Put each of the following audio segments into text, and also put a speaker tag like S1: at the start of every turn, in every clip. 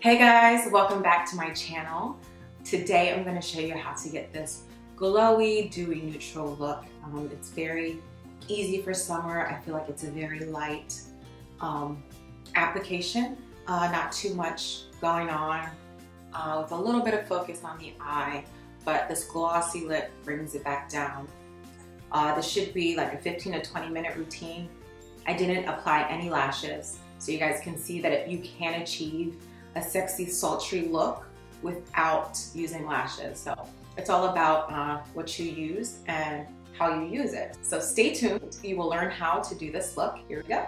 S1: Hey guys, welcome back to my channel. Today I'm going to show you how to get this glowy, dewy, neutral look. It's very easy for summer. I feel like it's a very light application, not too much going on, with a little bit of focus on the eye, but this glossy lip brings it back down. This should be like a 15 to 20 minute routine. I didn't apply any lashes, so you guys can see that you can achieve a sexy, sultry look without using lashes. So it's all about what you use and how you use it. So stay tuned. You will learn how to do this look. Here we go.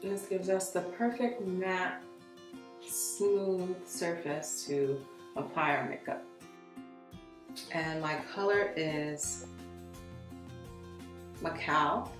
S1: This gives us the perfect matte, smooth surface to apply our makeup. And my color is Macao.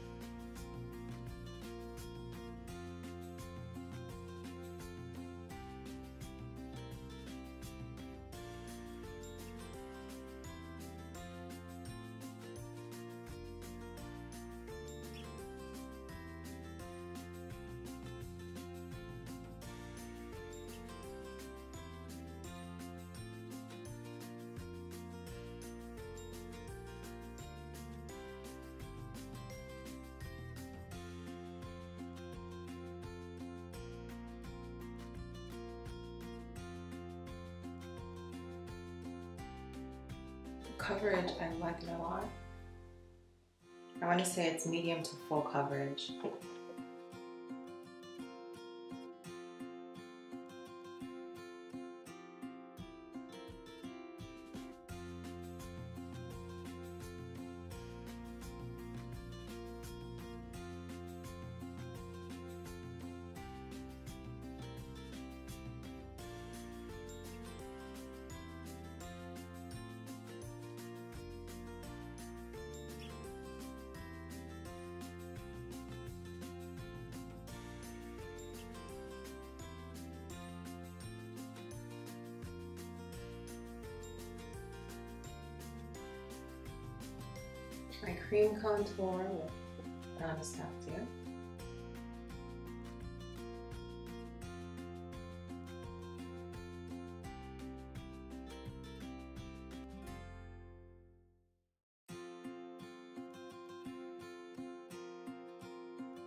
S1: Coverage, I like it a lot. I want to say it's medium to full coverage. My cream contour with Anastasia.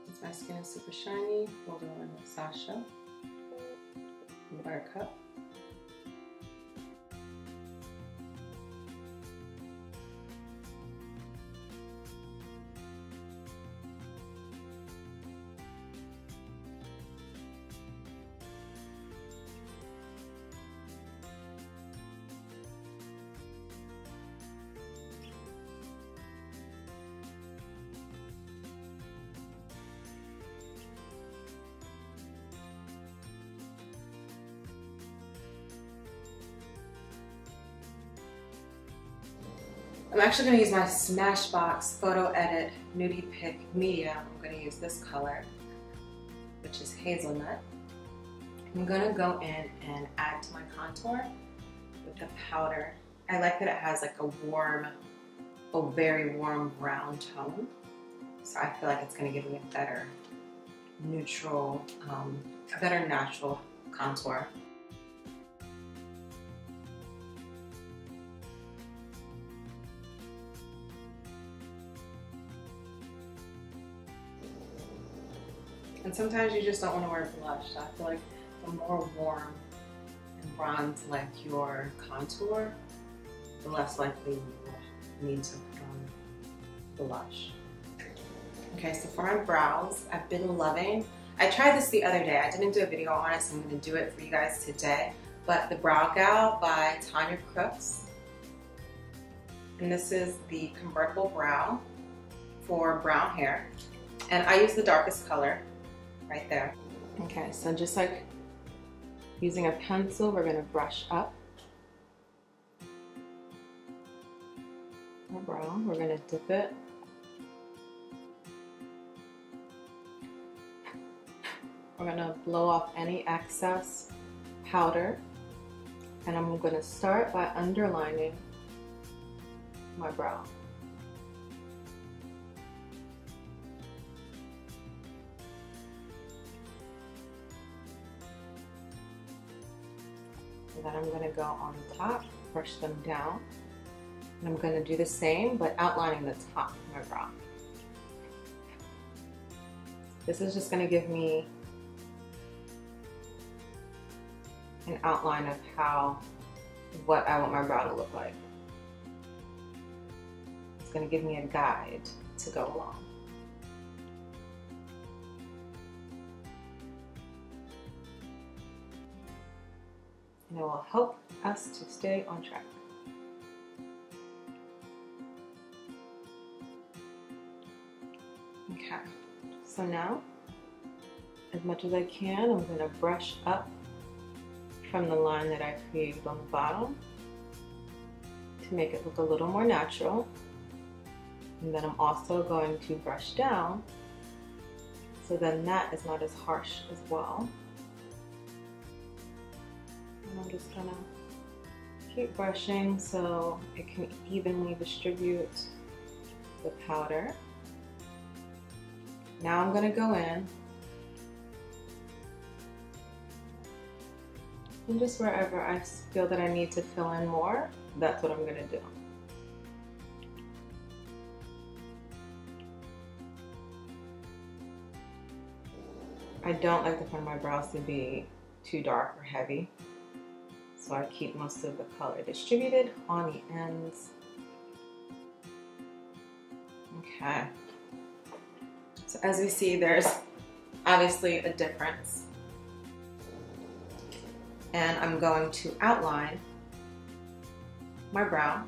S1: Since my skin is super shiny, we'll do one with Sacha and Buttercup. I'm actually going to use my Smashbox Photo Edit Nudie Pick Medium. I'm going to use this color, which is Hazelnut. I'm going to go in and add to my contour with the powder. I like that it has like a very warm brown tone. So I feel like it's going to give me a better neutral, a better natural contour. And sometimes you just don't want to wear blush. So I feel like the more warm and bronze like your contour, the less likely you will need to put on blush. Okay, so for my brows, I've been loving, I tried this the other day. I didn't do a video on it, so I'm going to do it for you guys today. But the Brow Gal by TamiaStyles. And this is the Convertible Brow for brown hair. And I use the darkest color. Right there. Okay, so just like using a pencil, we're going to brush up our brow. We're going to dip it. We're going to blow off any excess powder. And I'm going to start by underlining my brow. And then I'm gonna go on the top, brush them down. And I'm gonna do the same, but outlining the top of my brow. This is just gonna give me an outline of what I want my brow to look like. It's gonna give me a guide to go along. And it will help us to stay on track. Okay, so now, as much as I can, I'm gonna brush up from the line that I created on the bottom to make it look a little more natural. And then I'm also going to brush down, so then that is not as harsh as well. And I'm just gonna keep brushing so it can evenly distribute the powder. Now I'm gonna go in and just wherever I feel that I need to fill in more, that's what I'm gonna do. I don't like the front of my brows to be too dark or heavy, so I keep most of the color distributed on the ends. Okay. So as we see, there's obviously a difference. And I'm going to outline my brow.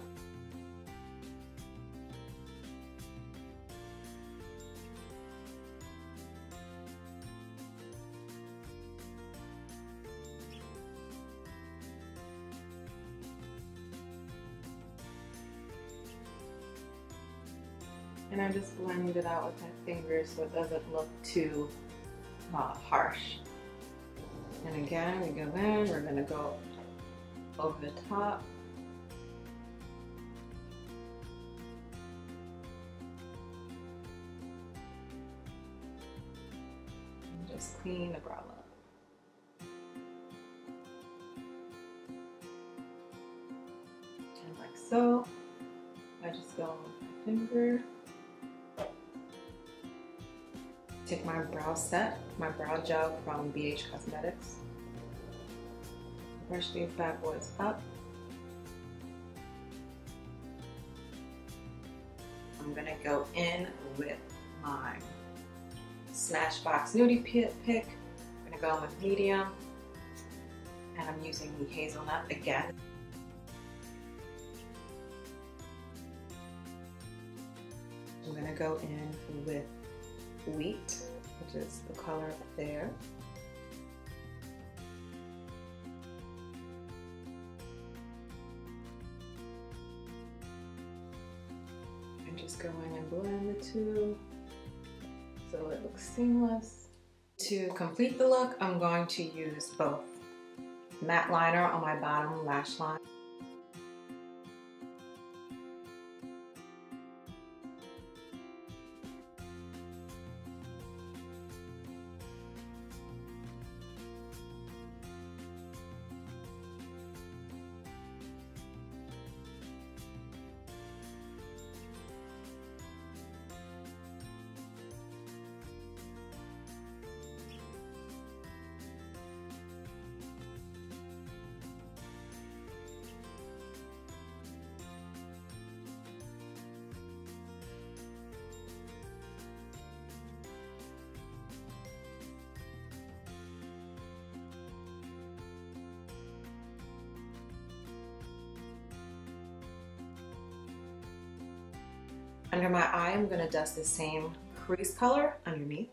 S1: And I just blend it out with my fingers so it doesn't look too harsh. And again, we go in, we're gonna go over the top. And just clean the brow up. And like so, I just go with my finger. Take my brow set, my brow gel from BH Cosmetics. Brush these bad boys up. I'm gonna go in with my Smashbox Nudie pick. I'm gonna go in with medium, and I'm using the hazelnut again. I'm gonna go in with wheat, which is the color up there. And just go in and blend the two so it looks seamless. To complete the look, I'm going to use both matte liner on my bottom lash line Under my eye, I'm going to dust the same crease color underneath.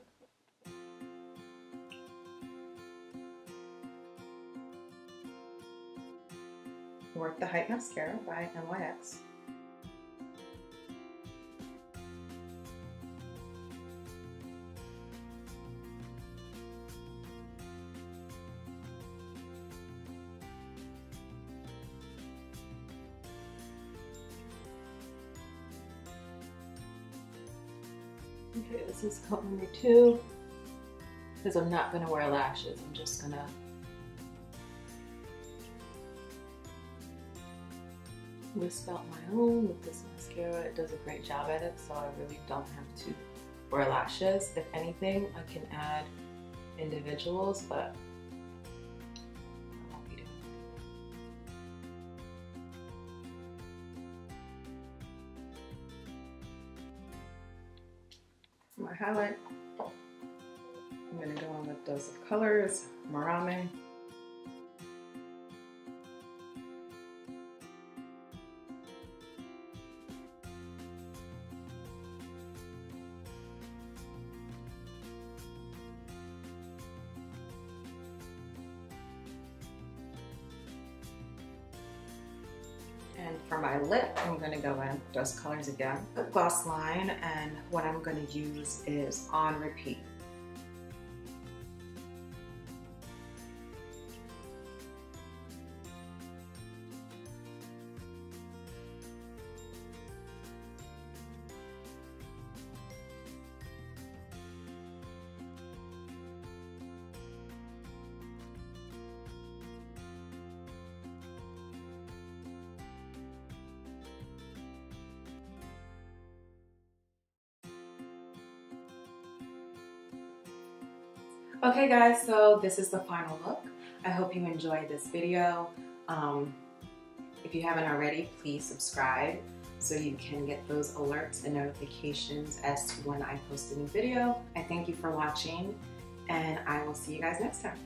S1: Work the Height Mascara by NYX.
S2: Okay, this is coat number 2. Because I'm not gonna wear lashes, I'm just gonna wisp out my own with this mascara. It does a great job at it, so I really don't have to wear lashes. If anything, I can add individuals, but I won't be doing it.
S1: For my highlight, I'm going to go in with Dose of Colors, Mirame. And for my lip, I'm going to go in with Dose of Colors again. Lip gloss line, and what I'm going to use is On Repeat. Okay guys, so this is the final look. I hope you enjoyed this video. If you haven't already, please subscribe so you can get those alerts and notifications as to when I post a new video. I thank you for watching, and I will see you guys next time.